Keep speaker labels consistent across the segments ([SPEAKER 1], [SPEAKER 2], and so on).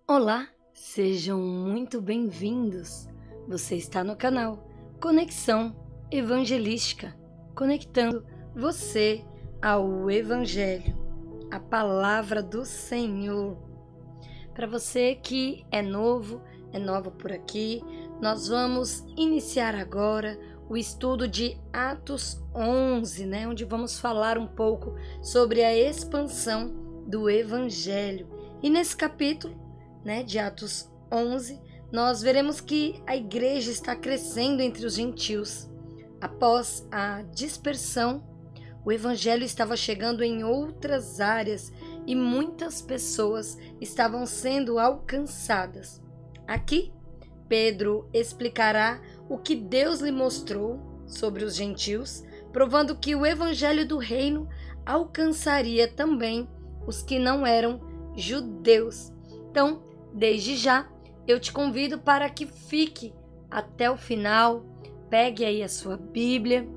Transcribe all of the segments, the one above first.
[SPEAKER 1] Olá, sejam muito bem-vindos. Você está no canal Conexão Evangelística, conectando você ao Evangelho, a palavra do Senhor. Para você que é nova por aqui, nós vamos iniciar agora o estudo de Atos 11, onde vamos falar um pouco sobre a expansão do Evangelho. E nesse capítulo, de Atos 11, nós veremos que a igreja está crescendo entre os gentios. Após a dispersão, o evangelho estava chegando em outras áreas e muitas pessoas estavam sendo alcançadas. Aqui, Pedro explicará o que Deus lhe mostrou sobre os gentios, provando que o evangelho do reino alcançaria também os que não eram judeus. Então, desde já, eu te convido para que fique até o final, pegue aí a sua Bíblia,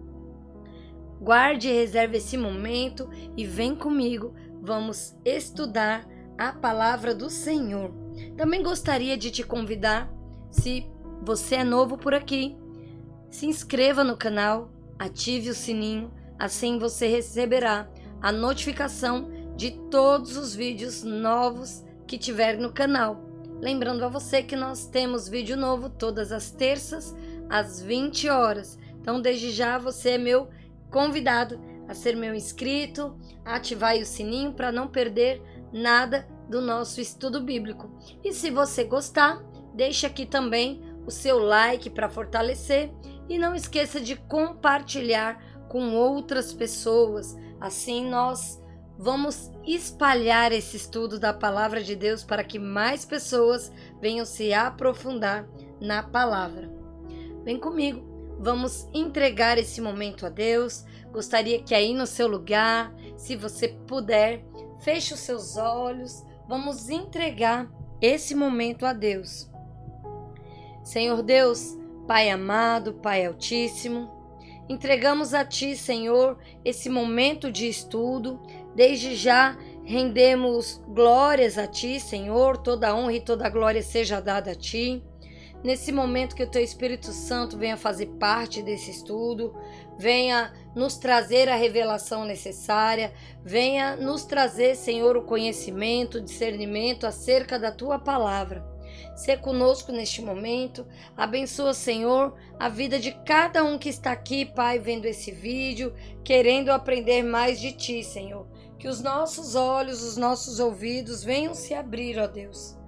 [SPEAKER 1] guarde e reserve esse momento e vem comigo, vamos estudar a palavra do Senhor. Também gostaria de te convidar, se você é novo por aqui, se inscreva no canal, ative o sininho, assim você receberá a notificação de todos os vídeos novos que tiver no canal. Lembrando a você que nós temos vídeo novo todas as terças às 20 horas. Então, desde já, você é meu convidado a ser meu inscrito, a ativar aí o sininho para não perder nada do nosso estudo bíblico. E se você gostar, deixe aqui também o seu like para fortalecer e não esqueça de compartilhar com outras pessoas. Assim nós vamos espalhar esse estudo da palavra de Deus para que mais pessoas venham se aprofundar na palavra. Vem comigo, vamos entregar esse momento a Deus. Gostaria que aí no seu lugar, se você puder, feche os seus olhos. Vamos entregar esse momento a Deus. Senhor Deus, Pai amado, Pai altíssimo, entregamos a Ti, Senhor, esse momento de estudo. Desde já rendemos glórias a Ti, Senhor, toda honra e toda glória seja dada a Ti. Nesse momento que o Teu Espírito Santo venha fazer parte desse estudo, venha nos trazer a revelação necessária, venha nos trazer, Senhor, o conhecimento, o discernimento acerca da Tua palavra. Sê conosco neste momento, abençoa, Senhor, a vida de cada um que está aqui, Pai, vendo esse vídeo, querendo aprender mais de Ti, Senhor. Que os nossos olhos, os nossos ouvidos venham se abrir, ó Deus,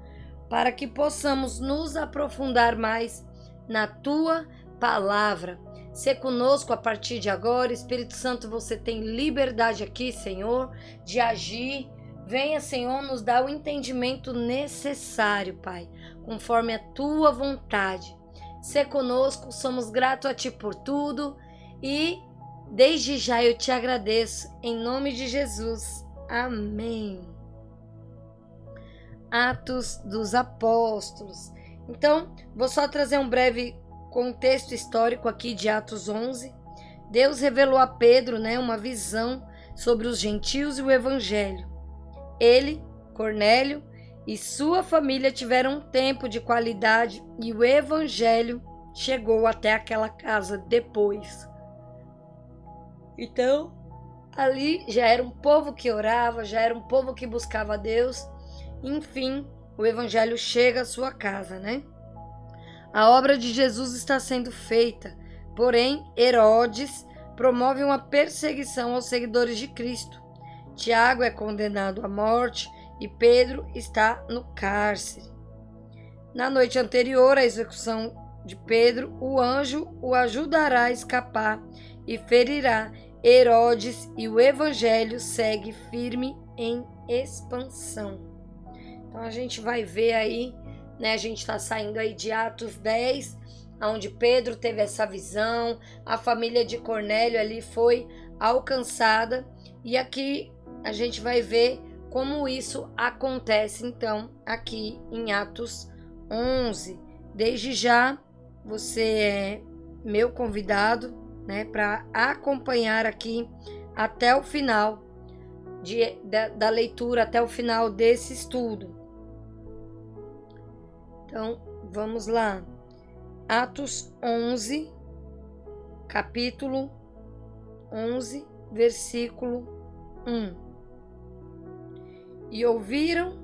[SPEAKER 1] para que possamos nos aprofundar mais na Tua palavra. Sê conosco a partir de agora, Espírito Santo, você tem liberdade aqui, Senhor, de agir. Venha, Senhor, nos dar o entendimento necessário, Pai, conforme a Tua vontade. Sê conosco, somos gratos a Ti por tudo e desde já eu te agradeço, em nome de Jesus. Amém. Atos dos Apóstolos. Então, vou só trazer um breve contexto histórico aqui de Atos 11. Deus revelou a Pedro, uma visão sobre os gentios e o Evangelho. Ele, Cornélio e sua família tiveram um tempo de qualidade e o Evangelho chegou até aquela casa depois. Então, ali já era um povo que orava, já era um povo que buscava a Deus. Enfim, o Evangelho chega à sua casa, A obra de Jesus está sendo feita, porém, Herodes promove uma perseguição aos seguidores de Cristo. Tiago é condenado à morte e Pedro está no cárcere. Na noite anterior à execução de Pedro, o anjo o ajudará a escapar e ferirá Herodes e o evangelho segue firme em expansão. Então a gente vai ver aí, a gente está saindo aí de Atos 10, onde Pedro teve essa visão, a família de Cornélio ali foi alcançada e aqui a gente vai ver como isso acontece, então, aqui em Atos 11. Desde já, você é meu convidado, para acompanhar aqui até o final da leitura, até o final desse estudo. Então, vamos lá. Atos 11, capítulo 11, versículo 1. E ouviram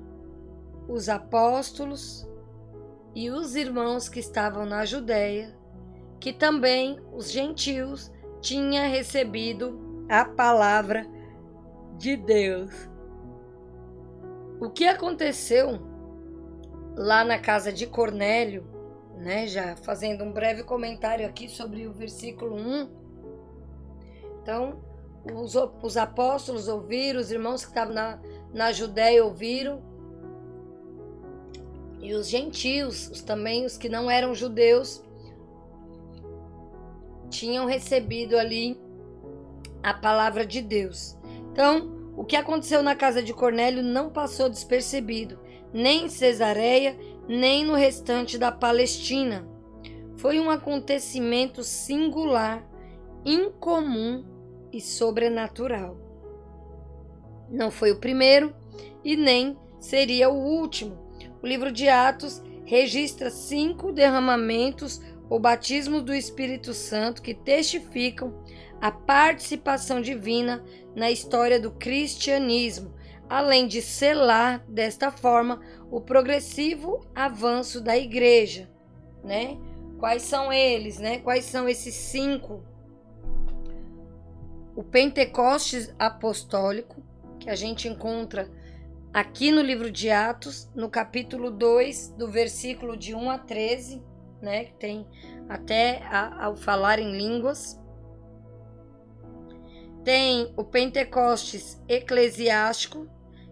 [SPEAKER 1] os apóstolos e os irmãos que estavam na Judéia, que também os gentios tinham recebido a palavra de Deus. O que aconteceu lá na casa de Cornélio, né? Já fazendo um breve comentário aqui sobre o versículo 1. Então, os apóstolos ouviram, os irmãos que estavam na Judéia ouviram, e os gentios, também os que não eram judeus, tinham recebido ali a palavra de Deus. Então, o que aconteceu na casa de Cornélio não passou despercebido, nem em Cesareia, nem no restante da Palestina. Foi um acontecimento singular, incomum e sobrenatural. Não foi o primeiro e nem seria o último. O livro de Atos registra 5 derramamentos ou batismos do Espírito Santo que testificam a participação divina na história do cristianismo, além de selar desta forma o progressivo avanço da igreja, né? Quais são eles, né? Quais são esses 5? O Pentecostes apostólico, que a gente encontra aqui no livro de Atos, no capítulo 2, do versículo de 1 a 13, né? Que tem até ao falar em línguas. Tem o Pentecostes eclesiástico,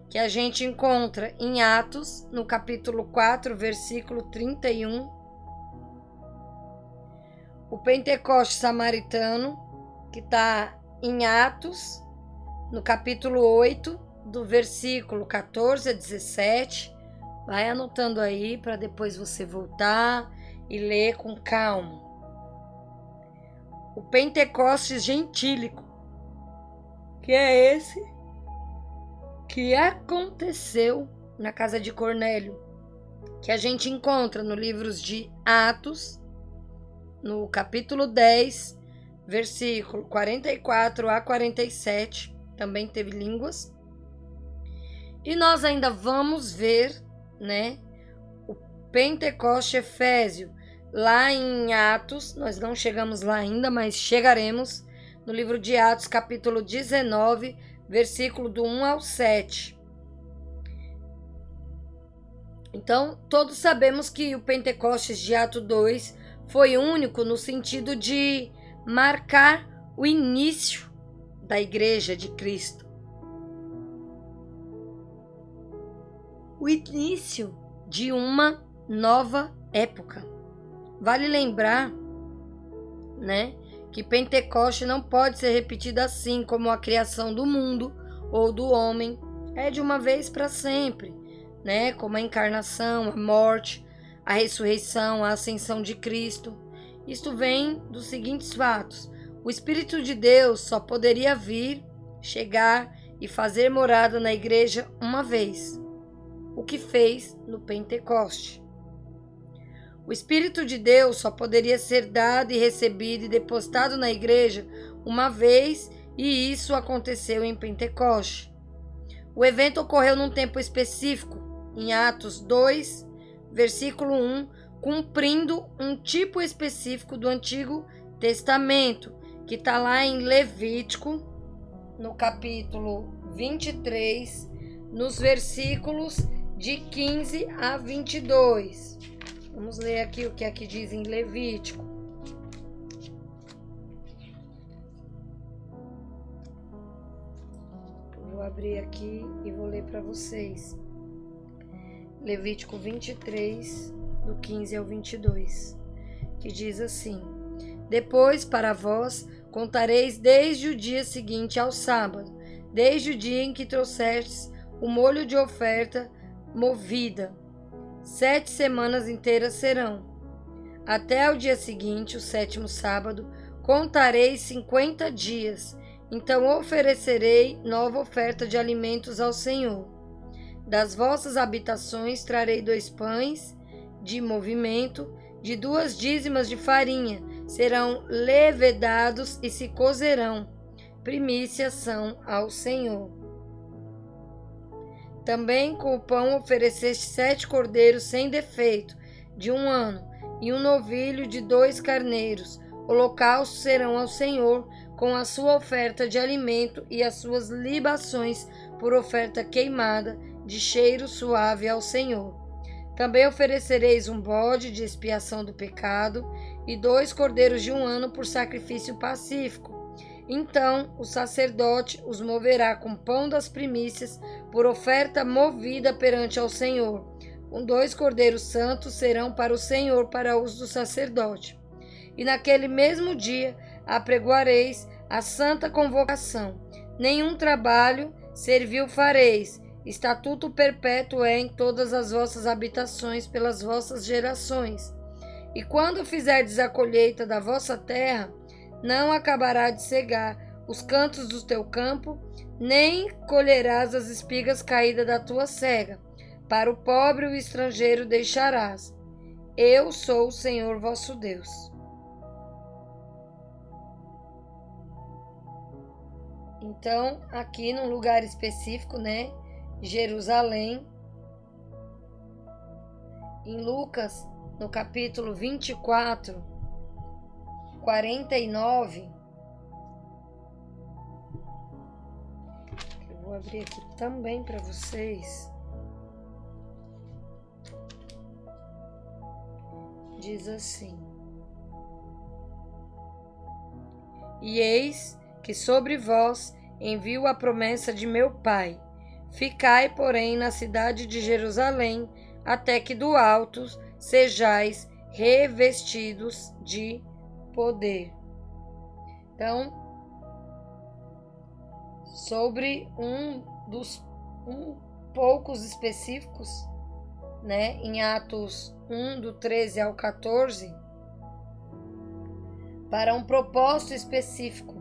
[SPEAKER 1] que a gente encontra em Atos, no capítulo 4, versículo 31. O Pentecostes samaritano, que está em Atos, no capítulo 8, do versículo 14 a 17. Vai anotando aí para depois você voltar e ler com calma. O Pentecostes gentílico, que é esse que aconteceu na casa de Cornélio, que a gente encontra no livro de Atos, no capítulo 10, versículo 44 a 47, também teve línguas. E nós ainda vamos ver, né, o Pentecoste Efésio, lá em Atos. Nós não chegamos lá ainda, mas chegaremos no livro de Atos, capítulo 19, versículo do 1 ao 7. Então, todos sabemos que o Pentecostes de Atos 2 foi único no sentido de marcar o início da Igreja de Cristo. O início de uma nova época. Vale lembrar, né, que Pentecoste não pode ser repetida assim como a criação do mundo ou do homem. É de uma vez para sempre, né, como a encarnação, a morte, a ressurreição, a ascensão de Cristo. Isto vem dos seguintes fatos: o Espírito de Deus só poderia vir, chegar e fazer morada na igreja uma vez, o que fez no Pentecoste. O Espírito de Deus só poderia ser dado e recebido e depositado na igreja uma vez, e isso aconteceu em Pentecoste. O evento ocorreu num tempo específico, em Atos 2, versículo 1, cumprindo um tipo específico do Antigo Testamento, que está lá em Levítico, no capítulo 23, nos versículos de 15 a 22. Vamos ler aqui o que aqui diz em Levítico. Vou abrir aqui e vou ler para vocês. Levítico 23, do 15 ao 22, que diz assim: Depois, para vós, contareis desde o dia seguinte ao sábado, desde o dia em que trouxestes o molho de oferta movida. 7 semanas inteiras serão. Até o dia seguinte, o 7º sábado, contareis 50 dias. Então oferecerei nova oferta de alimentos ao Senhor. Das vossas habitações trarei 2 pães de movimento, de 2 dízimas de farinha, serão levedados e se cozerão. Primícias são ao Senhor. Também com o pão ofereceste 7 cordeiros sem defeito, de 1 ano, e um novilho de 2 carneiros. Holocaustos serão ao Senhor, com a sua oferta de alimento e as suas libações por oferta queimada, de cheiro suave ao Senhor. Também oferecereis um bode de expiação do pecado e 2 cordeiros de 1 ano por sacrifício pacífico. Então o sacerdote os moverá com pão das primícias por oferta movida perante ao Senhor. Com 2 cordeiros santos serão para o Senhor para uso do sacerdote. E naquele mesmo dia apregoareis a santa convocação. Nenhum trabalho servil fareis. Estatuto perpétuo é em todas as vossas habitações pelas vossas gerações. E quando fizerdes a colheita da vossa terra, não acabará de cegar os cantos do teu campo, nem colherás as espigas caídas da tua cega. Para o pobre e o estrangeiro deixarás. Eu sou o Senhor vosso Deus. Então, aqui num lugar específico, né? Jerusalém. Em Lucas, no capítulo 24, 49. Eu vou abrir aqui também para vocês. Diz assim: E eis que sobre vós envio a promessa de meu Pai. Ficai, porém, na cidade de Jerusalém, até que do alto sejais revestidos de poder. Então, sobre poucos específicos, né, em Atos 1, do 13 ao 14, para um propósito específico,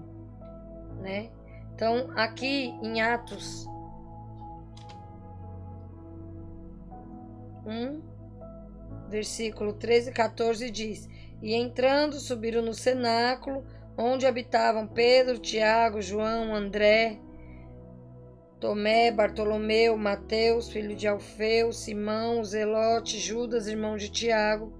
[SPEAKER 1] né? Então, aqui em Atos 1, versículo 13 e 14 diz: E entrando, subiram no cenáculo, onde habitavam Pedro, Tiago, João, André, Tomé, Bartolomeu, Mateus, filho de Alfeu, Simão, Zelote, Judas, irmão de Tiago.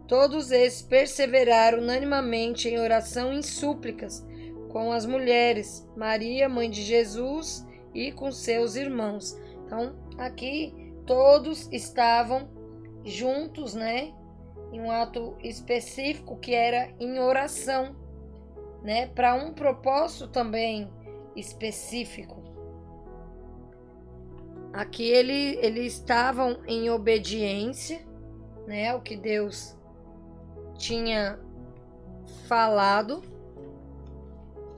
[SPEAKER 1] Todos esses perseveraram unanimemente em oração e em súplicas com as mulheres, Maria, mãe de Jesus, e com seus irmãos. Então, aqui todos estavam juntos, né? Em um ato específico que era em oração, né? Para um propósito também específico. Aqui eles estavam em obediência, né? Ao que Deus tinha falado.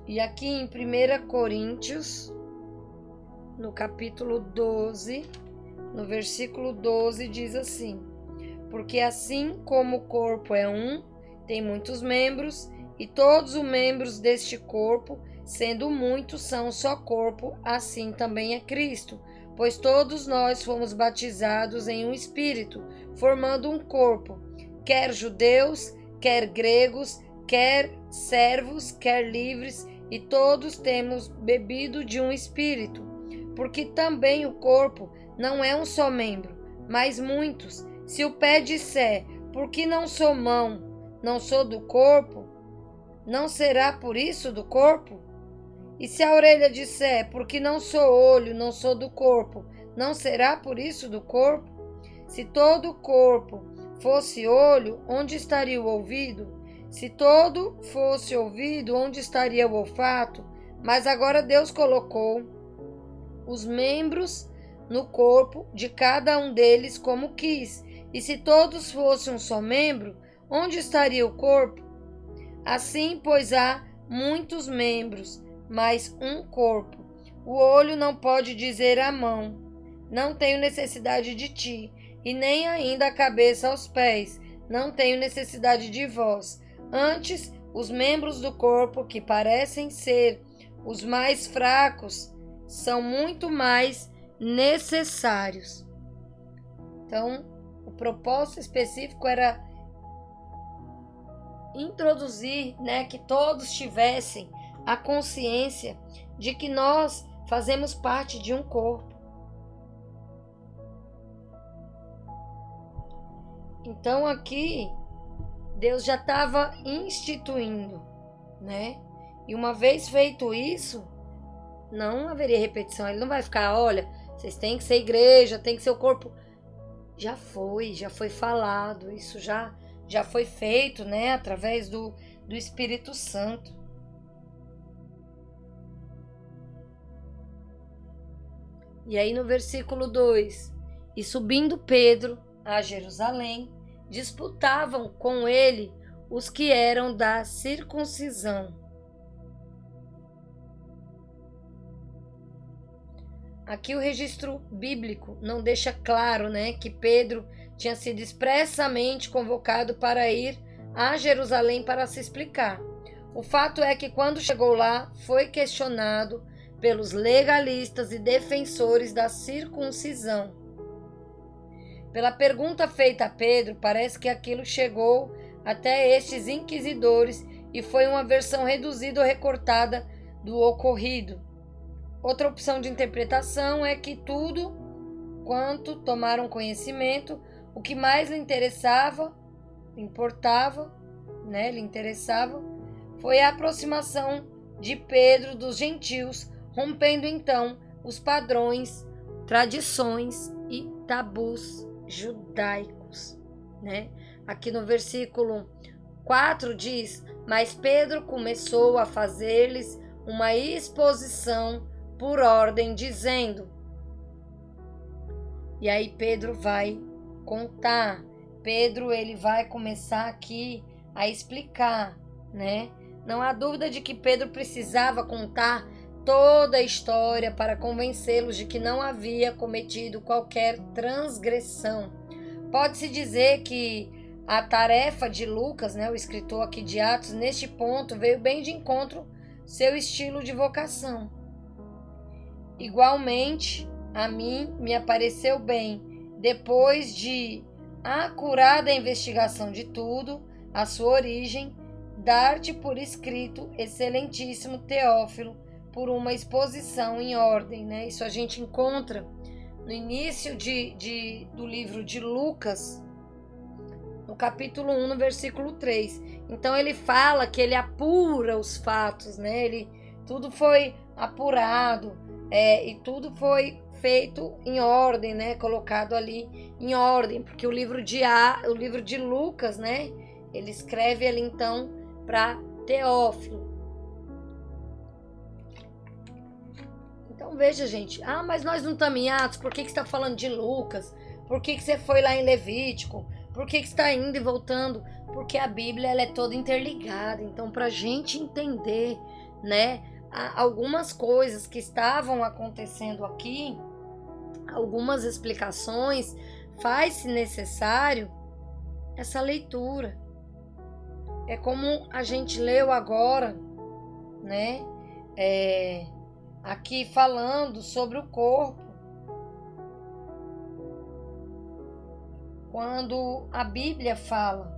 [SPEAKER 1] E aqui em 1 Coríntios, no capítulo 12, no versículo 12, diz assim: Porque assim como o corpo é um, tem muitos membros, e todos os membros deste corpo, sendo muitos, são um só corpo, assim também é Cristo. Pois todos nós fomos batizados em um Espírito, formando um corpo, quer judeus, quer gregos, quer servos, quer livres, e todos temos bebido de um Espírito. Porque também o corpo não é um só membro, mas muitos. Se o pé disser, porque não sou mão, não sou do corpo, não será por isso do corpo? E se a orelha disser, porque não sou olho, não sou do corpo, não será por isso do corpo? Se todo o corpo fosse olho, onde estaria o ouvido? Se todo fosse ouvido, onde estaria o olfato? Mas agora Deus colocou os membros no corpo de cada um deles como quis. E se todos fossem um só membro, onde estaria o corpo? Assim, pois há muitos membros, mas um corpo. O olho não pode dizer à mão: não tenho necessidade de ti, e nem ainda a cabeça aos pés: não tenho necessidade de vós. Antes, os membros do corpo que parecem ser os mais fracos são muito mais necessários. Então, O propósito específico era introduzir, né, que todos tivessem a consciência de que nós fazemos parte de um corpo. Então aqui Deus já estava instituindo, né? E uma vez feito isso, não haveria repetição. Ele não vai ficar, olha, vocês têm que ser igreja, tem que ser o corpo. Já foi falado, isso já foi feito, né? Através do Espírito Santo. E aí no versículo 2, e subindo Pedro a Jerusalém, disputavam com ele os que eram da circuncisão. Aqui o registro bíblico não deixa claro, né, que Pedro tinha sido expressamente convocado para ir a Jerusalém para se explicar. O fato é que quando chegou lá, foi questionado pelos legalistas e defensores da circuncisão. Pela pergunta feita a Pedro, parece que aquilo chegou até estes inquisidores e foi uma versão reduzida ou recortada do ocorrido. Outra opção de interpretação é que tudo quanto tomaram conhecimento, o que mais lhe interessava, foi a aproximação de Pedro dos gentios, rompendo então os padrões, tradições e tabus judaicos, né? Aqui no versículo 4 diz: mas Pedro começou a fazer-lhes uma exposição por ordem, dizendo. E aí Pedro vai contar. Pedro, ele vai começar aqui a explicar, né? Não há dúvida de que Pedro precisava contar toda a história para convencê-los de que não havia cometido qualquer transgressão. Pode-se dizer que a tarefa de Lucas, né, o escritor aqui de Atos, neste ponto veio bem de encontro seu estilo de vocação. Igualmente, a mim me apareceu bem, depois de acurada investigação de tudo, a sua origem, dar-te por escrito, excelentíssimo Teófilo, por uma exposição em ordem, né? Isso a gente encontra no início do livro de Lucas, no capítulo 1, no versículo 3. Então ele fala que ele apura os fatos, né? Tudo foi apurado, e tudo foi feito em ordem, né? Colocado ali em ordem, porque o livro de Lucas, né? Ele escreve ali então para Teófilo. Então veja, gente, mas nós não estamos em Atos, por que você está falando de Lucas? Por que você foi lá em Levítico? Por que você está indo e voltando? Porque a Bíblia ela é toda interligada. Então, para a gente entender, né, algumas coisas que estavam acontecendo aqui, algumas explicações, faz-se necessário essa leitura. É como a gente leu agora, né? Aqui falando sobre o corpo. Quando a Bíblia fala,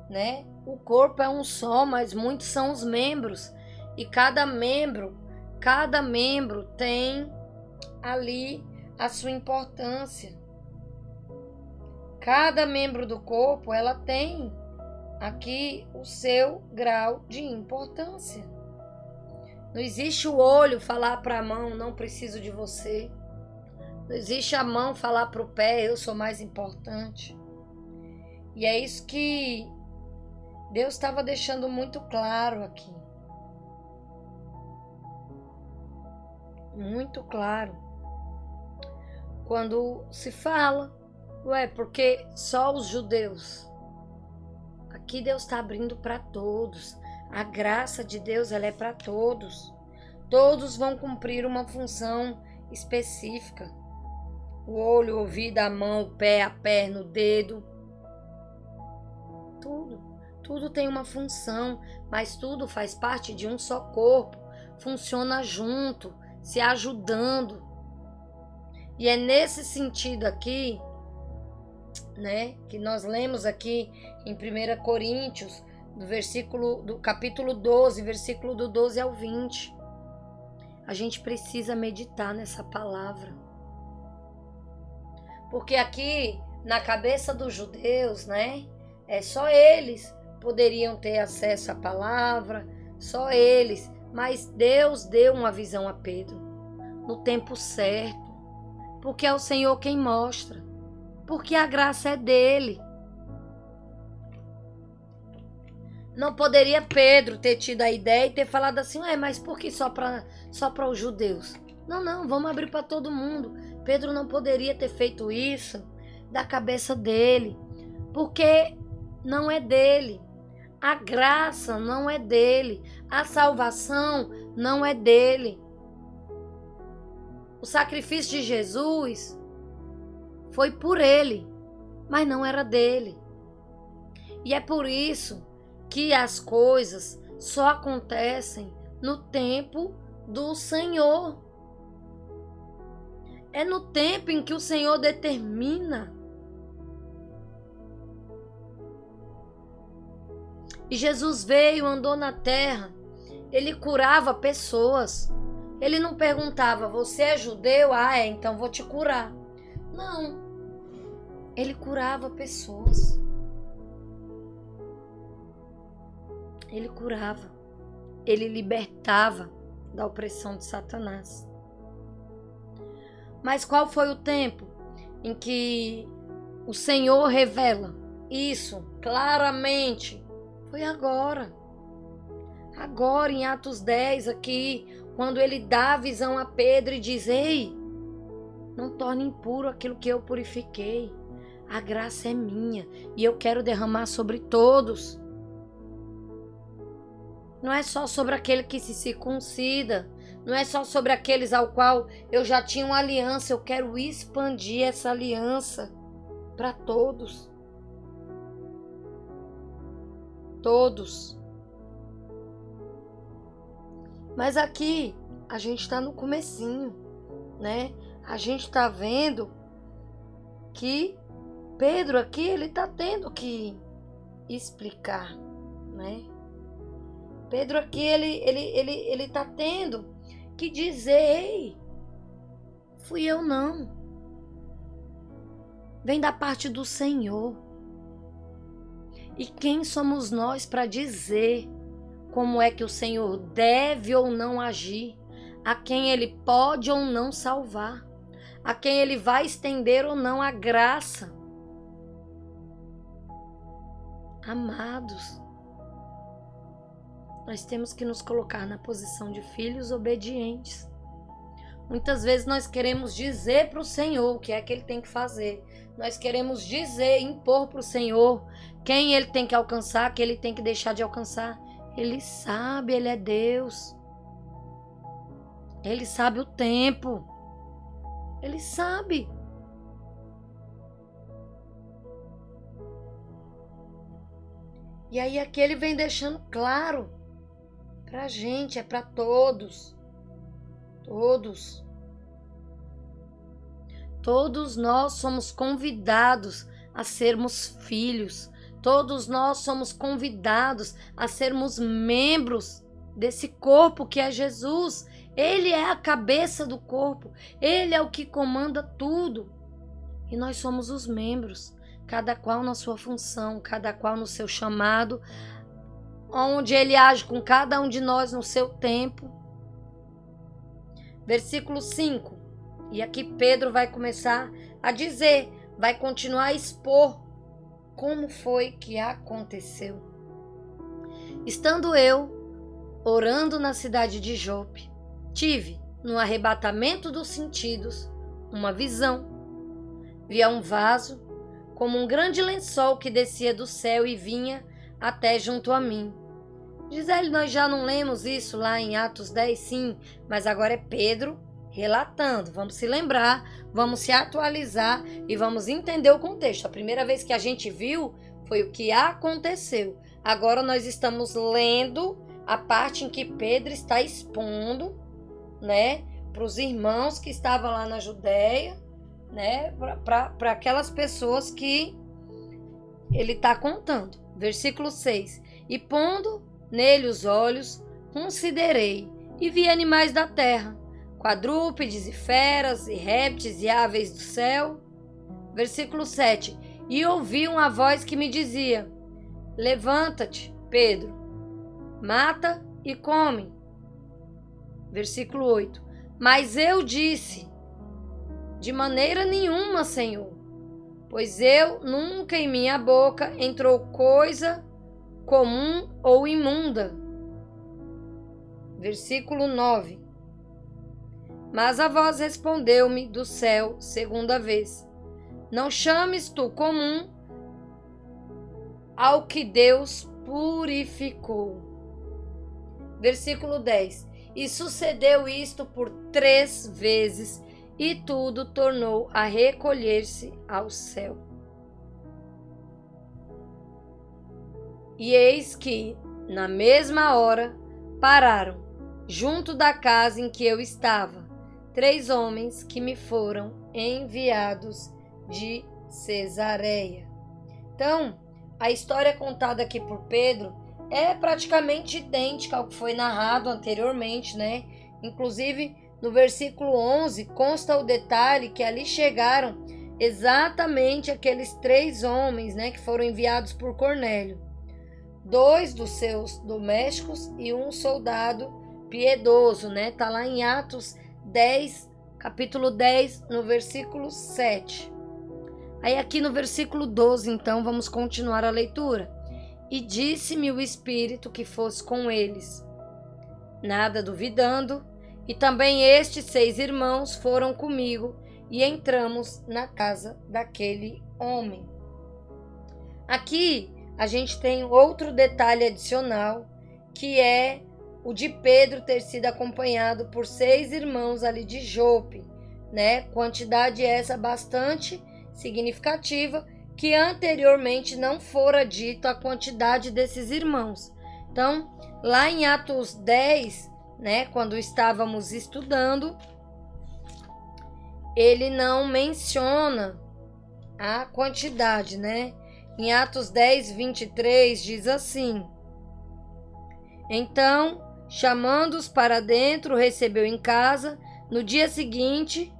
[SPEAKER 1] né? O corpo é um só, mas muitos são os membros. E cada membro tem ali a sua importância. Cada membro do corpo, ela tem aqui o seu grau de importância. Não existe o olho falar para a mão, não preciso de você. Não existe a mão falar para o pé, eu sou mais importante. E é isso que Deus estava deixando muito claro aqui. Muito claro. Quando se fala, porque só os judeus. Aqui Deus está abrindo para todos. A graça de Deus, ela é para todos. Todos vão cumprir uma função específica. O olho, o ouvido, a mão, o pé, a perna, o dedo. Tudo tem uma função, mas tudo faz parte de um só corpo. Funciona junto, se ajudando. E é nesse sentido aqui né, que nós lemos aqui em 1 Coríntios, do capítulo 12, versículo do 12 ao 20. A gente precisa meditar nessa palavra. Porque aqui, na cabeça dos judeus, né, só eles poderiam ter acesso à palavra, só eles. Mas Deus deu uma visão a Pedro, no tempo certo, porque é o Senhor quem mostra, porque a graça é dele. Não poderia Pedro ter tido a ideia e ter falado assim, mas por que só para os judeus? Não, vamos abrir para todo mundo. Pedro não poderia ter feito isso da cabeça dele, porque não é dele. A graça não é dele. A salvação não é dele. O sacrifício de Jesus foi por ele, mas não era dele. E é por isso que as coisas só acontecem no tempo do Senhor. É no tempo em que o Senhor determina. E Jesus veio, andou na terra, ele curava pessoas. Ele não perguntava, você é judeu? Então vou te curar. Não, ele curava pessoas. Ele curava, ele libertava da opressão de Satanás. Mas qual foi o tempo em que o Senhor revela isso claramente? Foi agora. Agora em Atos 10 aqui, quando ele dá a visão a Pedro e diz, ei, não torne impuro aquilo que eu purifiquei. A graça é minha e eu quero derramar sobre todos. Não é só sobre aquele que se circuncida. Não é só sobre aqueles ao qual eu já tinha uma aliança. Eu quero expandir essa aliança para todos. Todos. Mas aqui a gente está no comecinho, né? A gente está vendo que Pedro aqui ele está tendo que explicar, né? Pedro aqui ele está tendo que dizer, ei, fui eu não. Vem da parte do Senhor. E quem somos nós para dizer como é que o Senhor deve ou não agir, a quem ele pode ou não salvar, a quem ele vai estender ou não a graça? Amados, nós temos que nos colocar na posição de filhos obedientes. Muitas vezes nós queremos dizer para o Senhor o que é que ele tem que fazer. Nós queremos dizer, impor para o Senhor quem ele tem que alcançar, que ele tem que deixar de alcançar. Ele sabe, ele é Deus. Ele sabe o tempo. Ele sabe. E aí aqui ele vem deixando claro pra gente, é para todos. Todos. Todos nós somos convidados a sermos filhos. Todos nós somos convidados a sermos membros desse corpo que é Jesus. Ele é a cabeça do corpo. Ele é o que comanda tudo. E nós somos os membros, cada qual na sua função, cada qual no seu chamado, onde ele age com cada um de nós no seu tempo. Versículo 5. E aqui Pedro vai começar a dizer, vai continuar a expor como foi que aconteceu. Estando eu orando na cidade de Jope, tive, no arrebatamento dos sentidos, uma visão. Via um vaso, como um grande lençol que descia do céu e vinha até junto a mim. Gisele, nós já não lemos isso lá em Atos 10, sim, mas agora é Pedro relatando. Vamos se lembrar, vamos se atualizar e vamos entender o contexto. A primeira vez que a gente viu foi o que aconteceu. Agora nós estamos lendo a parte em que Pedro está expondo, né, para os irmãos que estavam lá na Judéia, né, para aquelas pessoas que ele está contando. Versículo 6. E pondo nele os olhos, considerei, e vi animais da terra, quadrúpedes e feras, e répteis e aves do céu. Versículo 7. E ouvi uma voz que me dizia: levanta-te, Pedro, mata e come. Versículo 8. Mas eu disse: de maneira nenhuma, Senhor, pois eu nunca em minha boca entrou coisa comum ou imunda. Versículo 9. Mas a voz respondeu-me do céu segunda vez: não chames tu comum ao que Deus purificou. Versículo 10. E sucedeu isto por 3 vezes, e tudo tornou a recolher-se ao céu. E eis que, na mesma hora, pararam, junto da casa em que eu estava, 3 homens que me foram enviados de Cesareia. Então, a história contada aqui por Pedro é praticamente idêntica ao que foi narrado anteriormente, né? Inclusive, no versículo 11, consta o detalhe que ali chegaram exatamente aqueles 3 homens, né, que foram enviados por Cornélio. 2 dos seus domésticos e um soldado piedoso, né? Tá lá em Atos 10, capítulo 10, no versículo 7. Aí aqui no versículo 12, então, vamos continuar a leitura. E disse-me o Espírito que fosse com eles, nada duvidando, e também estes 6 irmãos foram comigo, e entramos na casa daquele homem. Aqui a gente tem outro detalhe adicional, que é o de Pedro ter sido acompanhado por 6 irmãos ali de Jope, né? Quantidade essa bastante significativa, que anteriormente não fora dito a quantidade desses irmãos. Então, lá em Atos 10, né, quando estávamos estudando, ele não menciona a quantidade, né? Em Atos 10, 23, diz assim: então, chamando-os para dentro, recebeu em casa. No dia seguinte,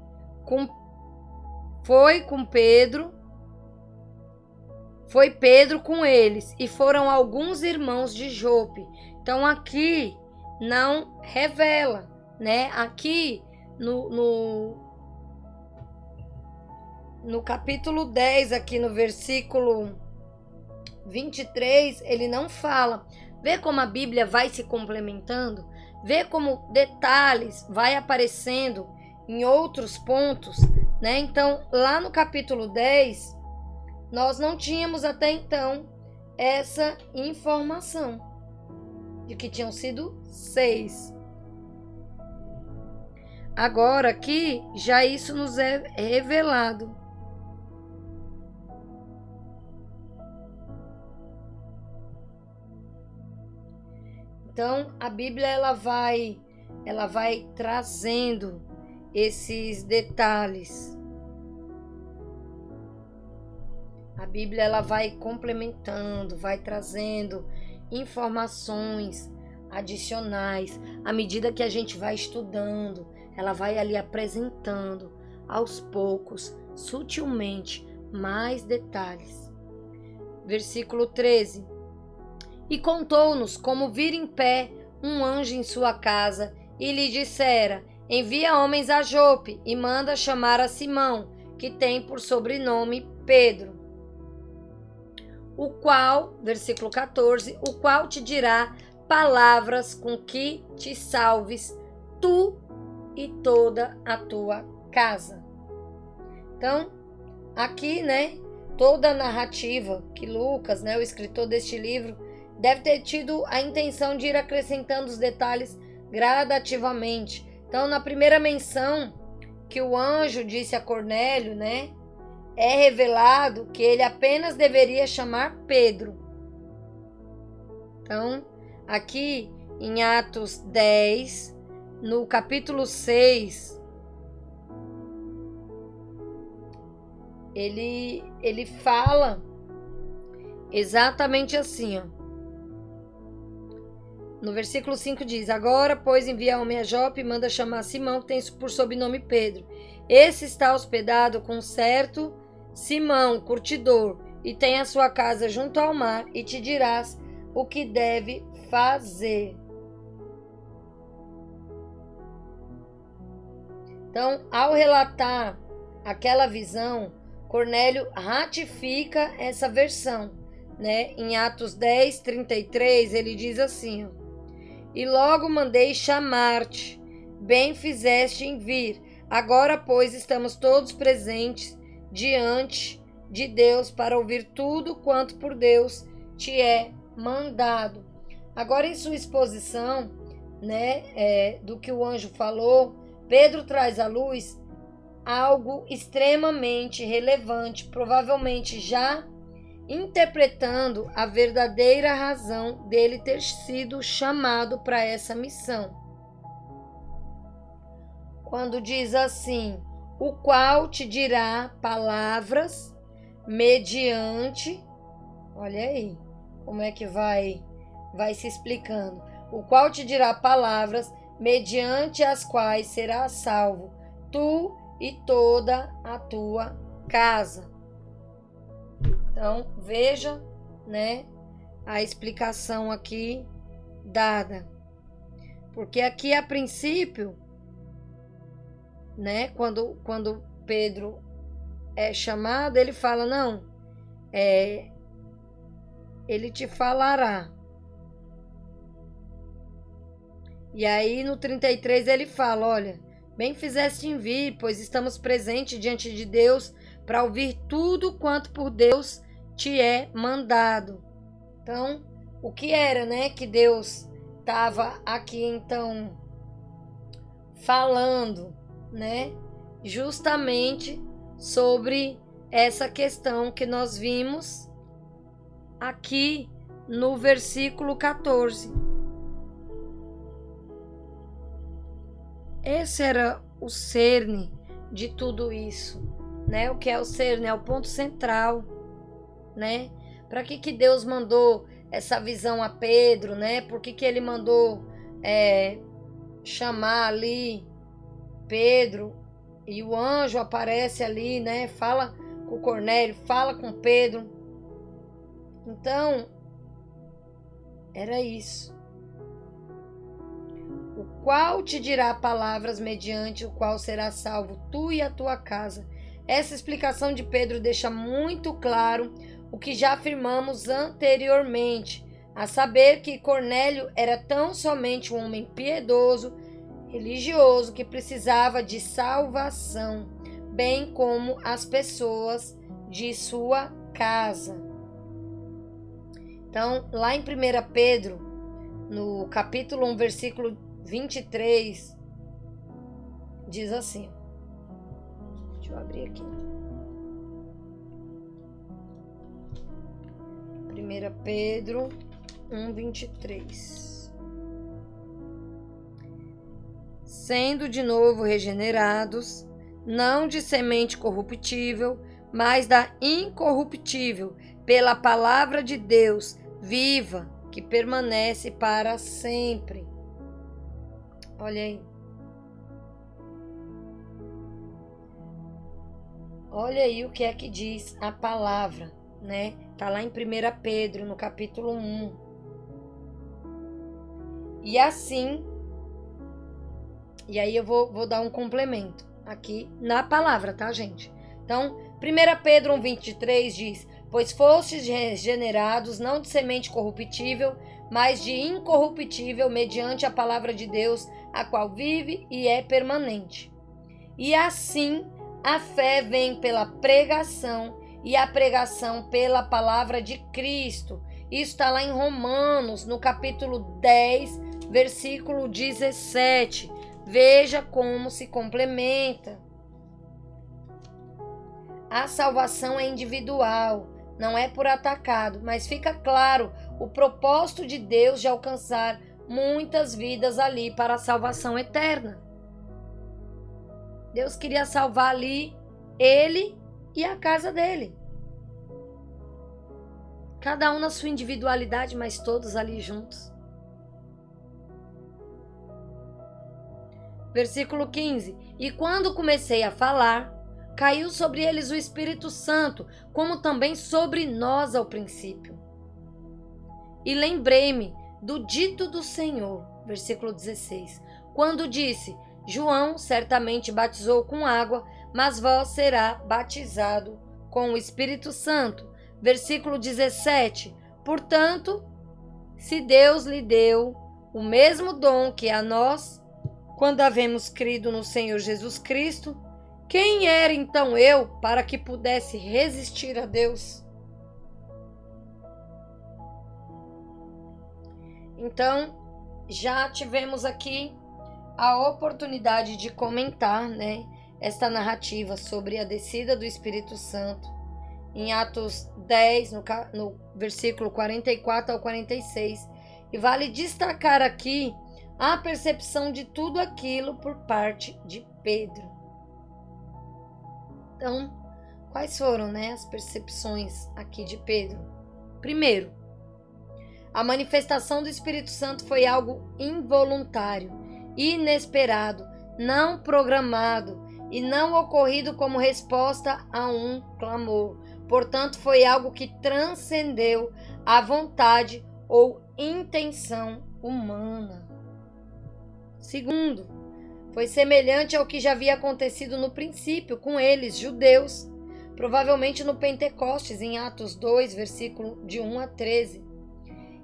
[SPEAKER 1] foi Pedro com eles, e foram alguns irmãos de Jope. Então aqui não revela, né? Aqui no capítulo 10, aqui no versículo 23, ele não fala. Vê como a Bíblia vai se complementando? Vê como detalhes vai aparecendo em outros pontos, né? Então, lá no capítulo 10, nós não tínhamos até então essa informação de que tinham sido 6. Agora aqui já isso nos é revelado. Então a Bíblia ela vai trazendo esses detalhes. A Bíblia ela vai complementando, vai trazendo informações adicionais. À medida que a gente vai estudando, ela vai ali apresentando aos poucos, sutilmente, mais detalhes. Versículo 13. E contou-nos como vira em pé um anjo em sua casa, e lhe dissera: envia homens a Jope e manda chamar a Simão, que tem por sobrenome Pedro, o qual, versículo 14, o qual te dirá palavras com que te salves, tu e toda a tua casa. Então, aqui, né, toda a narrativa que Lucas, né, o escritor deste livro, deve ter tido a intenção de ir acrescentando os detalhes gradativamente. Então, na primeira menção que o anjo disse a Cornélio, né, é revelado que ele apenas deveria chamar Pedro. Então, aqui em Atos 10, no capítulo 6, ele fala exatamente assim, ó. No versículo 5 diz: agora, pois, envia homem a Jope e manda chamar Simão, que tem por sobrenome Pedro. Esse está hospedado com certo Simão, curtidor, e tem a sua casa junto ao mar, e te dirás o que deve fazer. Então, ao relatar aquela visão, Cornélio ratifica essa versão, né? Em Atos 10, 33, ele diz assim, ó: e logo mandei chamar-te, bem fizeste em vir. Agora, pois, estamos todos presentes diante de Deus para ouvir tudo quanto por Deus te é mandado. Agora, em sua exposição, né, do que o anjo falou, Pedro traz à luz algo extremamente relevante, provavelmente já interpretando a verdadeira razão dele ter sido chamado para essa missão. Quando diz assim: o qual te dirá palavras mediante, olha aí como é que vai se explicando. O qual te dirá palavras mediante as quais serás salvo, tu e toda a tua casa. Então, veja, né, a explicação aqui dada. Porque aqui, a princípio, né, quando Pedro é chamado, ele fala, não, ele te falará. E aí, no 33, ele fala, olha, bem fizeste em vir, pois estamos presentes diante de Deus para ouvir tudo quanto por Deus te é mandado. Então, o que era, né, que Deus estava aqui, então, falando, né, justamente sobre essa questão que nós vimos aqui no versículo 14. Esse era o cerne de tudo isso, né? O que é o cerne? É o ponto central, né? Para que Deus mandou essa visão a Pedro, né? Por que ele mandou chamar ali Pedro, e o anjo aparece ali, né? Fala com Cornélio, fala com Pedro. Então, era isso. O qual te dirá palavras mediante o qual será salvo tu e a tua casa. Essa explicação de Pedro deixa muito claro o que já afirmamos anteriormente, a saber que Cornélio era tão somente um homem piedoso, religioso, que precisava de salvação, bem como as pessoas de sua casa. Então, lá em 1 Pedro, no capítulo 1, versículo 23, diz assim, deixa eu abrir aqui, 1 Pedro 1, 23, sendo de novo regenerados, não de semente corruptível, mas da incorruptível, pela palavra de Deus viva, que permanece para sempre. Olha aí. Olha aí o que é que diz a palavra, né? Tá lá em 1 Pedro, no capítulo 1. E assim, e aí eu vou dar um complemento aqui na palavra, tá, gente? Então, 1 Pedro 1, 23 diz: pois fostes regenerados, não de semente corruptível, mas de incorruptível, mediante a palavra de Deus, a qual vive e é permanente. E assim, a fé vem pela pregação, e a pregação pela palavra de Cristo. Isso está lá em Romanos, no capítulo 10, versículo 17. Veja como se complementa. A salvação é individual, não é por atacado, mas fica claro o propósito de Deus de alcançar muitas vidas ali para a salvação eterna. Deus queria salvar ali ele e a casa dele. Cada um na sua individualidade, mas todos ali juntos. Versículo 15. E quando comecei a falar, caiu sobre eles o Espírito Santo, como também sobre nós ao princípio. E lembrei-me do dito do Senhor, versículo 16, quando disse: João certamente batizou com água, mas vós será batizado com o Espírito Santo. Versículo 17. Portanto, se Deus lhe deu o mesmo dom que a nós, quando havemos crido no Senhor Jesus Cristo, quem era então eu para que pudesse resistir a Deus? Então, já tivemos aqui a oportunidade de comentar, esta narrativa sobre a descida do Espírito Santo em Atos 10, no versículo 44 ao 46. E vale destacar aqui a percepção de tudo aquilo por parte de Pedro. Então, quais foram, as percepções aqui de Pedro? Primeiro, a manifestação do Espírito Santo foi algo involuntário, inesperado, não programado e não ocorrido como resposta a um clamor. Portanto, foi algo que transcendeu a vontade ou intenção humana. Segundo, foi semelhante ao que já havia acontecido no princípio com eles, judeus, provavelmente no Pentecostes, em Atos 2, versículo de 1 a 13.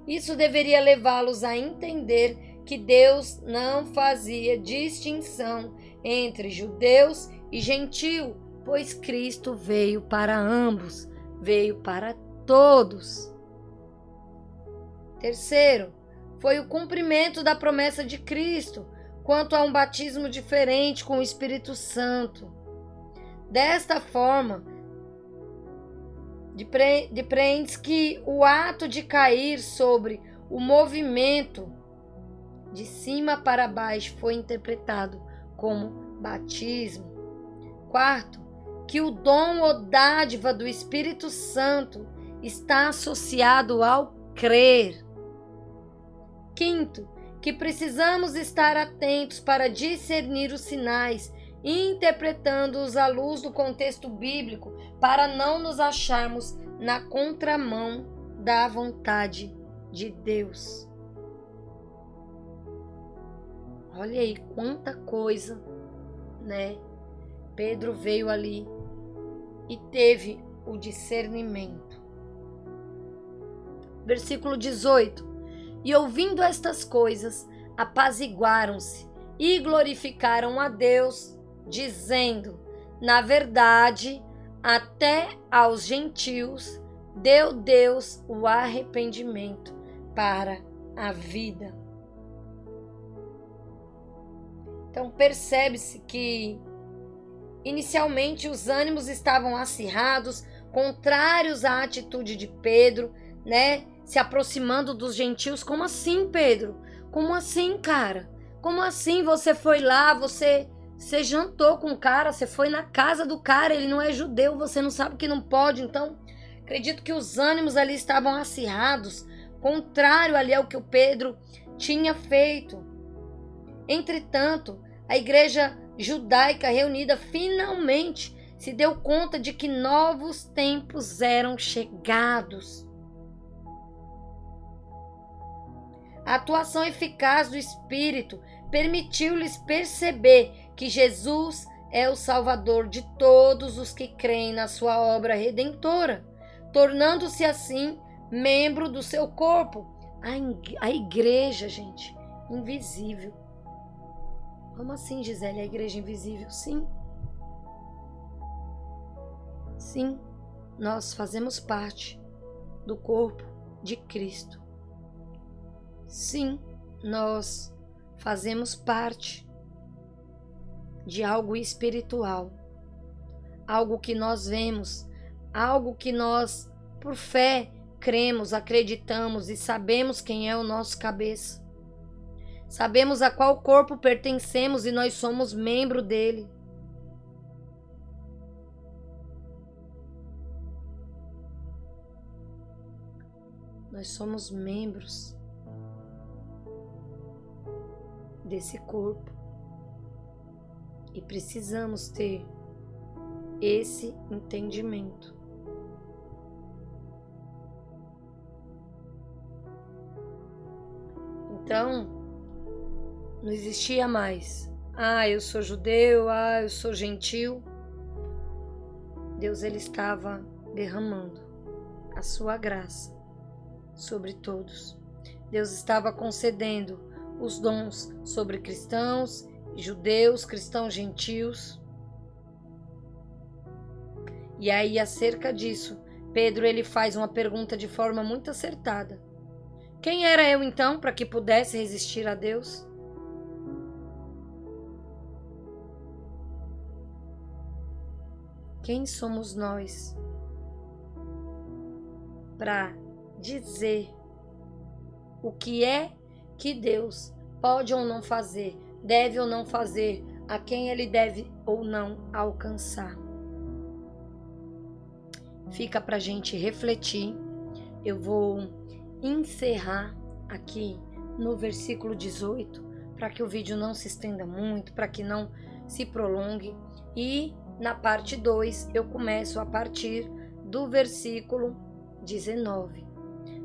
[SPEAKER 1] Isso deveria levá-los a entender que Deus não fazia distinção entre judeus e gentio, pois Cristo veio para ambos, veio para todos. Terceiro, foi o cumprimento da promessa de Cristo quanto a um batismo diferente com o Espírito Santo. Desta forma, depreende-se que o ato de cair sobre o movimento de cima para baixo foi interpretado como batismo. Quarto, que o dom ou dádiva do Espírito Santo está associado ao crer. Quinto, que precisamos estar atentos para discernir os sinais, interpretando-os à luz do contexto bíblico, para não nos acharmos na contramão da vontade de Deus. Olha aí quanta coisa, Pedro veio ali e teve o discernimento. Versículo 18. E ouvindo estas coisas, apaziguaram-se e glorificaram a Deus, dizendo: na verdade, até aos gentios deu Deus o arrependimento para a vida. Então percebe-se que inicialmente os ânimos estavam acirrados, contrários à atitude de Pedro, se aproximando dos gentios. Como assim, Pedro? Como assim, cara? Como assim você foi lá, você jantou com o cara, você foi na casa do cara, ele não é judeu, você não sabe que não pode. Então, acredito que os ânimos ali estavam acirrados, contrário ali ao que o Pedro tinha feito. Entretanto, a igreja judaica reunida finalmente se deu conta de que novos tempos eram chegados. A atuação eficaz do Espírito permitiu-lhes perceber que Jesus é o Salvador de todos os que creem na sua obra redentora, tornando-se assim membro do seu corpo. A igreja, gente, invisível. Como assim, Gisele? A igreja invisível? Sim. Sim, nós fazemos parte do corpo de Cristo. Sim, nós fazemos parte de algo espiritual, algo que nós vemos, algo que nós, por fé, cremos, acreditamos e sabemos quem é o nosso cabeça. Sabemos a qual corpo pertencemos e nós somos membro dele. Nós somos membros desse corpo e precisamos ter esse entendimento. Então, não existia mais, eu sou judeu, eu sou gentil. Deus, ele estava derramando a sua graça sobre todos. Deus estava concedendo os dons sobre cristãos, judeus, cristãos gentios. E aí, acerca disso, Pedro ele faz uma pergunta de forma muito acertada. Quem era eu então para que pudesse resistir a Deus? Quem somos nós para dizer o que é que Deus pode ou não fazer, deve ou não fazer, a quem ele deve ou não alcançar? Fica para a gente refletir. Eu vou encerrar aqui no versículo 18, para que o vídeo não se estenda muito, para que não se prolongue. E na parte 2 eu começo a partir do versículo 19.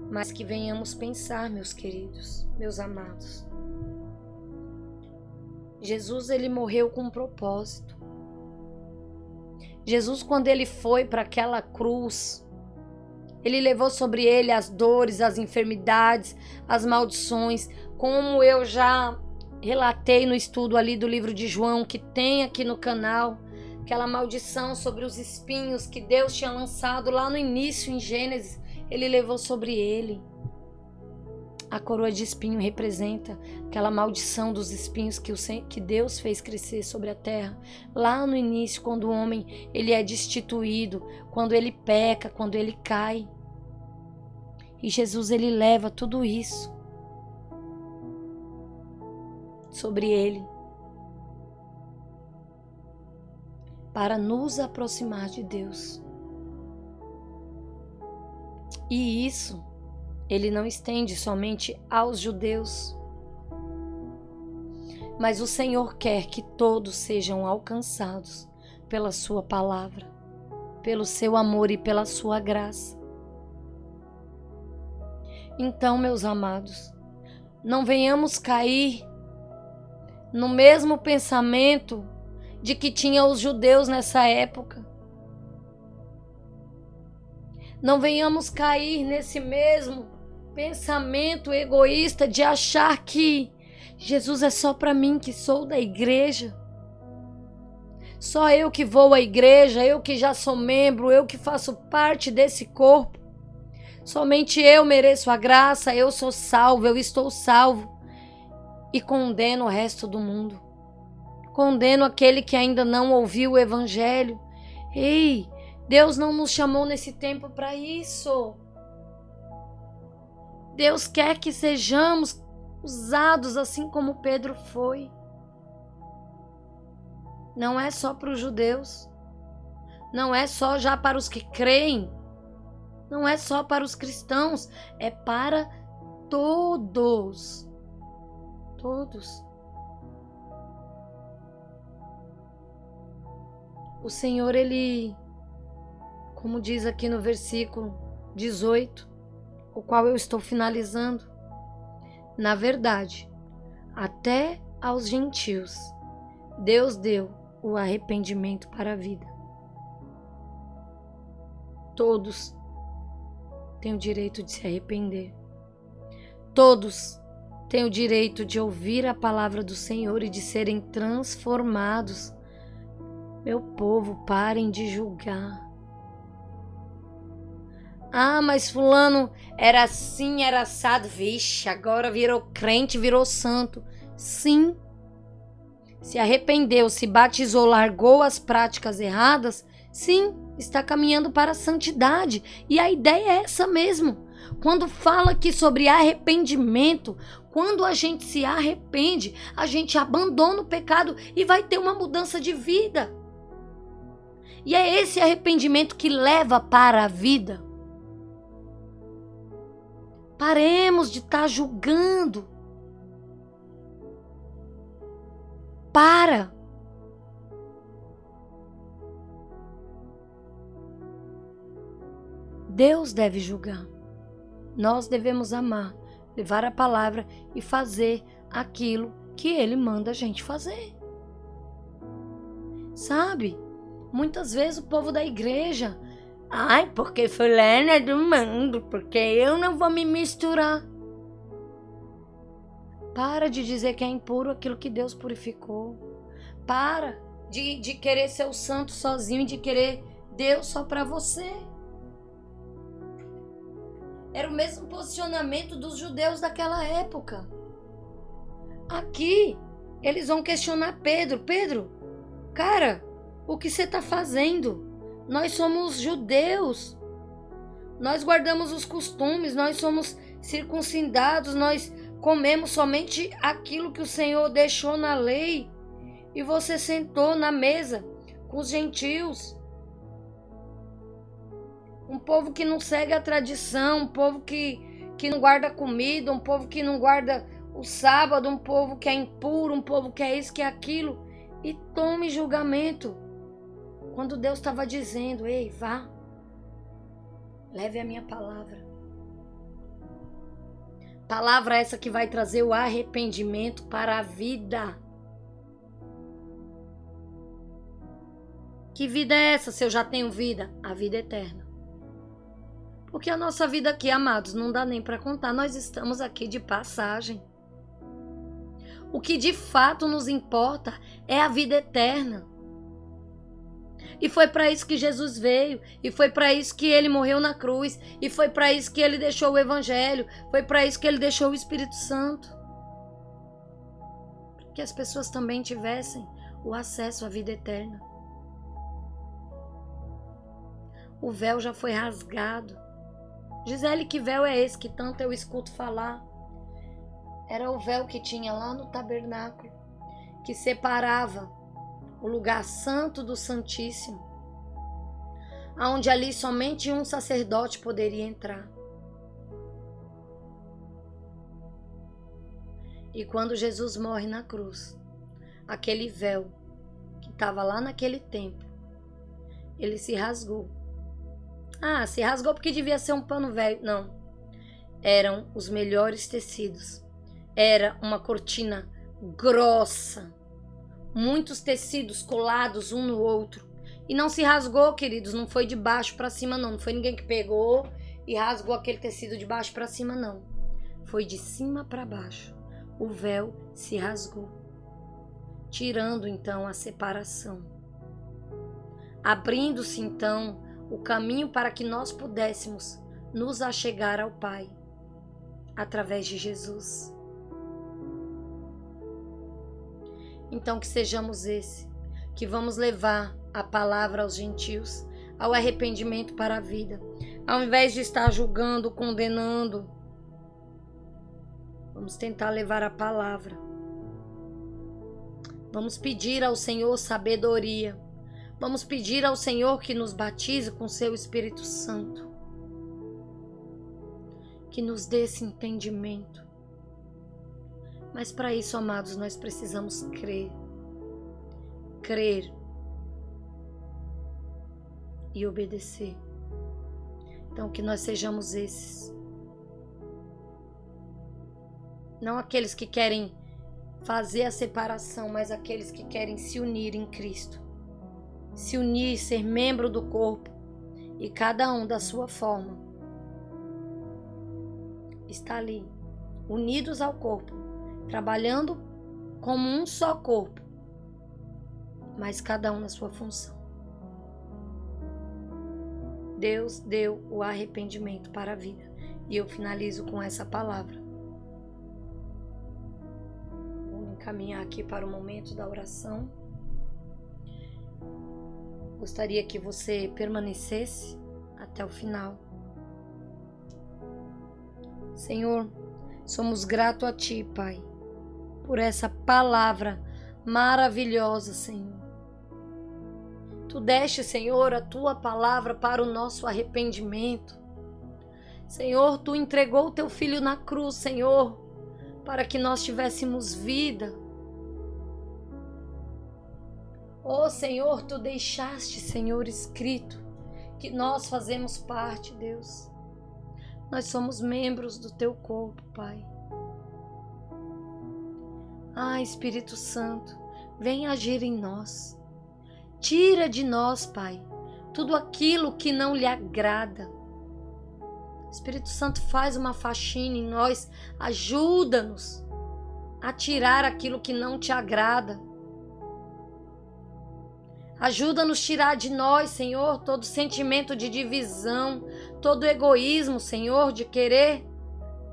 [SPEAKER 1] Mas que venhamos pensar, meus queridos, meus amados. Jesus, ele morreu com um propósito. Jesus, quando ele foi para aquela cruz, ele levou sobre ele as dores, as enfermidades, as maldições, como eu já relatei no estudo ali do livro de João, que tem aqui no canal, aquela maldição sobre os espinhos que Deus tinha lançado lá no início em Gênesis, ele levou sobre ele. A coroa de espinho representa aquela maldição dos espinhos que Deus fez crescer sobre a terra. Lá no início, quando o homem ele é destituído, quando ele peca, quando ele cai. E Jesus ele leva tudo isso sobre ele para nos aproximar de Deus. E isso ele não estende somente aos judeus, mas o Senhor quer que todos sejam alcançados pela sua palavra, pelo seu amor e pela sua graça. Então, meus amados, não venhamos cair no mesmo pensamento de que tinha os judeus nessa época. Não venhamos cair nesse mesmo pensamento egoísta de achar que Jesus é só para mim que sou da igreja. Só eu que vou à igreja, eu que já sou membro, eu que faço parte desse corpo. Somente eu mereço a graça, eu sou salvo, eu estou salvo. E condeno o resto do mundo. Condeno aquele que ainda não ouviu o evangelho. Ei, Deus não nos chamou nesse tempo para isso. Deus quer que sejamos usados assim como Pedro foi. Não é só para os judeus. Não é só já para os que creem. Não é só para os cristãos. É para todos. Todos. O Senhor, ele, como diz aqui no versículo 18, o qual eu estou finalizando, na verdade, até aos gentios, Deus deu o arrependimento para a vida. Todos têm o direito de se arrepender. Todos têm o direito de ouvir a palavra do Senhor e de serem transformados. Meu povo, parem de julgar. Mas fulano era assim, era assado. Vixe, agora virou crente, virou santo. Sim. Se arrependeu, se batizou, largou as práticas erradas. Sim, está caminhando para a santidade. E a ideia é essa mesmo. Quando fala aqui sobre arrependimento, quando a gente se arrepende, a gente abandona o pecado e vai ter uma mudança de vida. E é esse arrependimento que leva para a vida. Paremos de estar julgando. Para. Deus deve julgar. Nós devemos amar, levar a palavra e fazer aquilo que Ele manda a gente fazer. Sabe? Muitas vezes o povo da igreja, ai, porque fulano é do mundo, porque eu não vou me misturar. Para de dizer que é impuro aquilo que Deus purificou. Para de querer ser o santo sozinho e de querer Deus só para você. Era o mesmo posicionamento dos judeus daquela época. Aqui, eles vão questionar Pedro. Pedro, cara, o que você está fazendo? Nós somos judeus. Nós guardamos os costumes, nós somos circuncidados, nós comemos somente aquilo que o Senhor deixou na lei. E você sentou na mesa com os gentios. Um povo que não segue a tradição, um povo que não guarda comida, um povo que não guarda o sábado, um povo que é impuro, um povo que é isso, que é aquilo. E tome julgamento. Quando Deus estava dizendo, ei, vá, leve a minha palavra. Palavra essa que vai trazer o arrependimento para a vida. Que vida é essa se eu já tenho vida? A vida eterna. Porque a nossa vida aqui, amados, não dá nem para contar. Nós estamos aqui de passagem. O que de fato nos importa é a vida eterna. E foi para isso que Jesus veio. E foi para isso que Ele morreu na cruz. E foi para isso que Ele deixou o Evangelho. Foi para isso que Ele deixou o Espírito Santo. Para que as pessoas também tivessem o acesso à vida eterna. O véu já foi rasgado. Gisele, que véu é esse que tanto eu escuto falar? Era o véu que tinha lá no tabernáculo, que separava o lugar santo do santíssimo, onde ali somente um sacerdote poderia entrar. E quando Jesus morre na cruz, aquele véu que estava lá naquele templo, ele se rasgou. Ah, se rasgou porque devia ser um pano velho. Não. Eram os melhores tecidos. Era uma cortina grossa. Muitos tecidos colados um no outro. E não se rasgou, queridos. Não foi de baixo para cima, não. Não foi ninguém que pegou e rasgou aquele tecido de baixo para cima, não. Foi de cima para baixo. O véu se rasgou. Tirando, então, a separação. Abrindo-se, então, o caminho para que nós pudéssemos nos achegar ao Pai através de Jesus. Então que sejamos que vamos levar a palavra aos gentios, ao arrependimento para a vida, ao invés de estar julgando, condenando. Vamos tentar levar a palavra. Vamos pedir ao Senhor sabedoria. Vamos pedir ao Senhor que nos batize com seu Espírito Santo. Que nos dê esse entendimento. Mas para isso, amados, nós precisamos crer. Crer. E obedecer. Então, que nós sejamos esses. Não aqueles que querem fazer a separação, mas aqueles que querem se unir em Cristo. Se unir, ser membro do corpo, e cada um da sua forma está ali, unidos ao corpo, trabalhando como um só corpo, mas cada um na sua função. Deus deu o arrependimento para a vida, e eu finalizo com essa palavra. Vou encaminhar aqui para o momento da oração. Gostaria que você permanecesse até o final. Senhor, somos gratos a Ti, Pai, por essa palavra maravilhosa, Senhor. Tu deste, Senhor, a Tua palavra para o nosso arrependimento. Senhor, Tu entregou o Teu Filho na cruz, Senhor, para que nós tivéssemos vida. Oh, Senhor, Tu deixaste, Senhor, escrito que nós fazemos parte, Deus. Nós somos membros do Teu corpo, Pai. Ah, Espírito Santo, vem agir em nós. Tira de nós, Pai, tudo aquilo que não lhe agrada. Espírito Santo, faz uma faxina em nós. Ajuda-nos a tirar aquilo que não te agrada. Ajuda-nos a tirar de nós, Senhor, todo sentimento de divisão, todo egoísmo, Senhor, de querer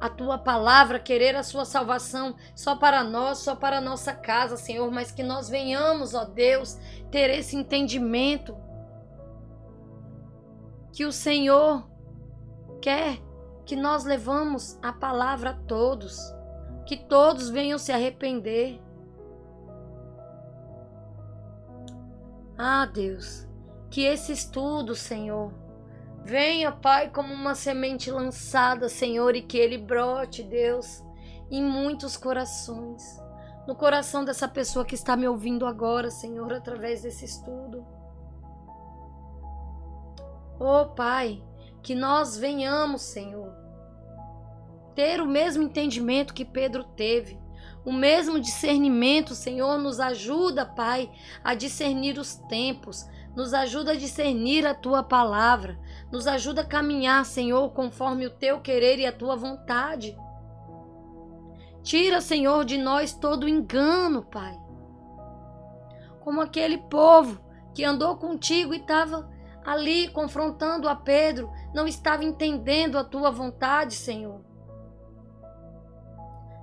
[SPEAKER 1] a Tua palavra, querer a Sua salvação só para nós, só para a nossa casa, Senhor, mas que nós venhamos, ó Deus, ter esse entendimento que o Senhor quer que nós levamos a palavra a todos, que todos venham se arrepender. Ah, Deus, que esse estudo, Senhor, venha, Pai, como uma semente lançada, Senhor, e que ele brote, Deus, em muitos corações. No coração dessa pessoa que está me ouvindo agora, Senhor, através desse estudo. Oh, Pai, que nós venhamos, Senhor, ter o mesmo entendimento que Pedro teve. O mesmo discernimento, Senhor, nos ajuda, Pai, a discernir os tempos, nos ajuda a discernir a Tua palavra, nos ajuda a caminhar, Senhor, conforme o Teu querer e a Tua vontade. Tira, Senhor, de nós todo engano, Pai. Como aquele povo que andou contigo e estava ali confrontando a Pedro, não estava entendendo a Tua vontade, Senhor.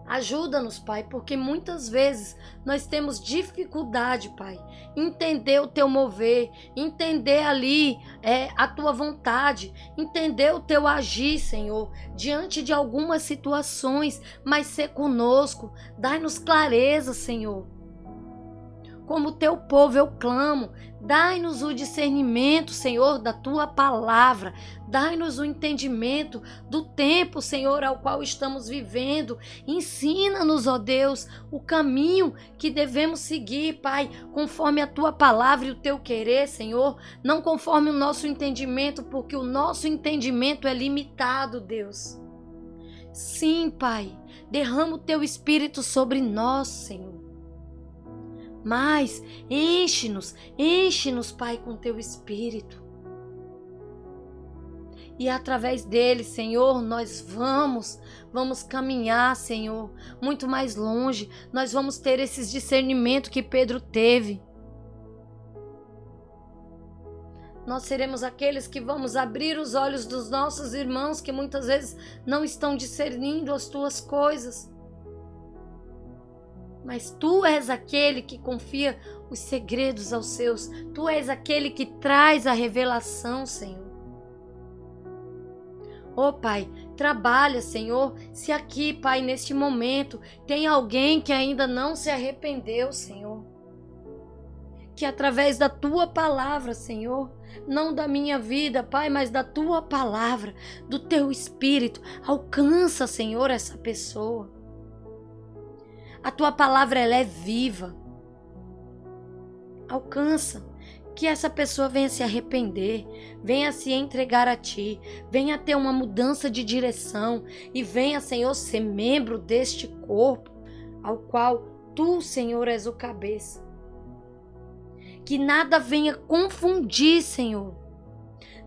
[SPEAKER 1] Ajuda-nos, Pai, porque muitas vezes nós temos dificuldade, Pai, entender o Teu mover, entender ali a Tua vontade, entender o Teu agir, Senhor, diante de algumas situações, mas ser conosco, dai-nos clareza, Senhor. Como Teu povo eu clamo, dai-nos o discernimento, Senhor, da Tua palavra, dai-nos o entendimento do tempo, Senhor, ao qual estamos vivendo. Ensina-nos, ó Deus, o caminho que devemos seguir, Pai, conforme a Tua palavra e o Teu querer, Senhor, não conforme o nosso entendimento, porque o nosso entendimento é limitado, Deus. Sim, Pai, derrama o Teu Espírito sobre nós, Senhor. Mas enche-nos, Pai, com Teu Espírito. E através dele, Senhor, nós vamos caminhar, Senhor, muito mais longe. Nós vamos ter esse discernimento que Pedro teve. Nós seremos aqueles que vamos abrir os olhos dos nossos irmãos que muitas vezes não estão discernindo as Tuas coisas. Mas Tu és aquele que confia os segredos aos seus. Tu és aquele que traz a revelação, Senhor. Oh, Pai, trabalha, Senhor. Se aqui, Pai, neste momento, tem alguém que ainda não se arrependeu, Senhor. Que através da Tua palavra, Senhor, não da minha vida, Pai, mas da Tua palavra, do Teu Espírito, alcança, Senhor, essa pessoa. A Tua palavra, ela é viva. Alcança. Que essa pessoa venha se arrepender, venha se entregar a Ti, venha ter uma mudança de direção e venha, Senhor, ser membro deste corpo ao qual Tu, Senhor, és o cabeça. Que nada venha confundir, Senhor.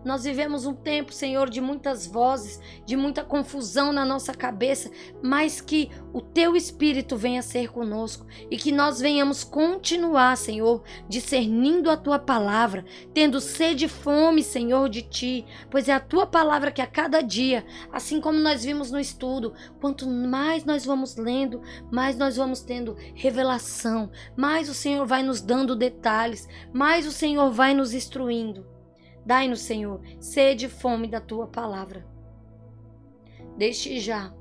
[SPEAKER 1] Nós vivemos um tempo, Senhor, de muitas vozes, de muita confusão na nossa cabeça, mas que o Teu Espírito venha ser conosco e que nós venhamos continuar, Senhor, discernindo a Tua palavra, tendo sede e fome, Senhor, de Ti, pois é a Tua palavra que a cada dia, assim como nós vimos no estudo, quanto mais nós vamos lendo, mais nós vamos tendo revelação, mais o Senhor vai nos dando detalhes, mais o Senhor vai nos instruindo. Dai-nos, Senhor, sede e fome da Tua palavra. Desde já,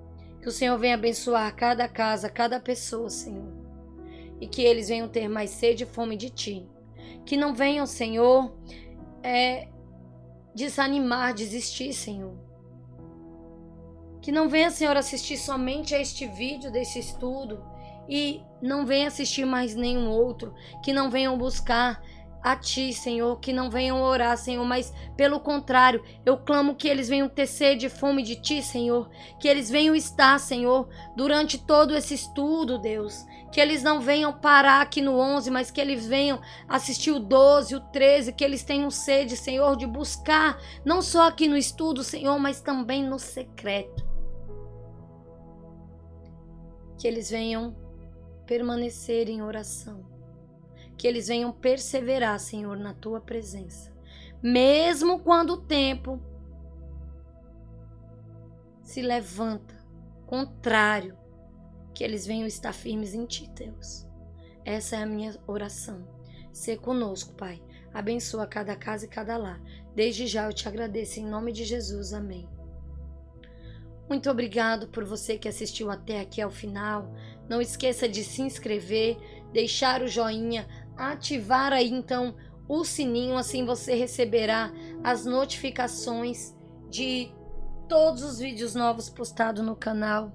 [SPEAKER 1] que o Senhor venha abençoar cada casa, cada pessoa, Senhor. E que eles venham ter mais sede e fome de Ti. Que não venham, Senhor, desanimar, desistir, Senhor. Que não venha, Senhor, assistir somente a este vídeo desse estudo e não venha assistir mais nenhum outro. Que não venham buscar a Ti, Senhor, que não venham orar, Senhor, mas pelo contrário, eu clamo que eles venham ter sede e fome de Ti, Senhor, que eles venham estar, Senhor, durante todo esse estudo, Deus, que eles não venham parar aqui no 11, mas que eles venham assistir o 12, o 13, que eles tenham sede, Senhor, de buscar, não só aqui no estudo, Senhor, mas também no secreto. Que eles venham permanecer em oração. Que eles venham perseverar, Senhor, na Tua presença. Mesmo quando o tempo se levanta contrário, que eles venham estar firmes em Ti, Deus. Essa é a minha oração. Sê conosco, Pai. Abençoa cada casa e cada lar. Desde já eu Te agradeço em nome de Jesus. Amém. Muito obrigado por você que assistiu até aqui ao final. Não esqueça de se inscrever, deixar o joinha, ativar aí então o sininho, assim você receberá as notificações de todos os vídeos novos postados no canal.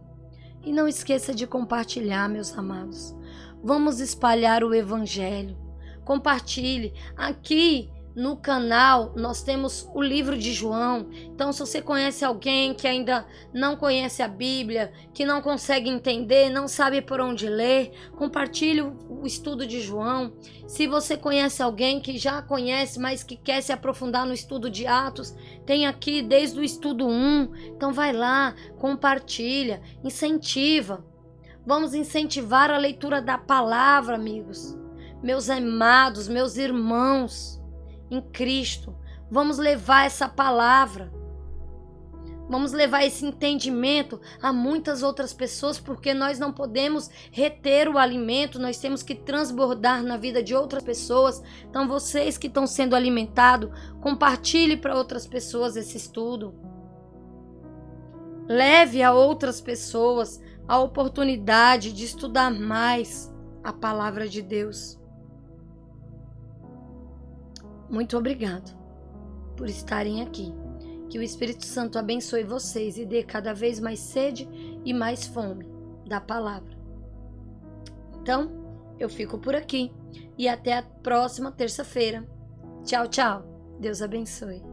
[SPEAKER 1] E não esqueça de compartilhar, meus amados. Vamos espalhar o Evangelho. Compartilhe. Aqui no canal nós temos o livro de João. Então, se você conhece alguém que ainda não conhece a Bíblia, que não consegue entender, não sabe por onde ler, compartilhe o estudo de João. Se você conhece alguém que já conhece, mas que quer se aprofundar no estudo de Atos, tem aqui desde o estudo 1. Então vai lá, compartilha, incentiva. Vamos incentivar a leitura da palavra, amigos. Meus amados, meus irmãos em Cristo, vamos levar essa palavra, vamos levar esse entendimento a muitas outras pessoas, porque nós não podemos reter o alimento, nós temos que transbordar na vida de outras pessoas. Então vocês que estão sendo alimentados, compartilhe para outras pessoas esse estudo, leve a outras pessoas a oportunidade de estudar mais a palavra de Deus. Muito obrigado por estarem aqui. Que o Espírito Santo abençoe vocês e dê cada vez mais sede e mais fome da palavra. Então, eu fico por aqui e até a próxima terça-feira. Tchau, tchau. Deus abençoe.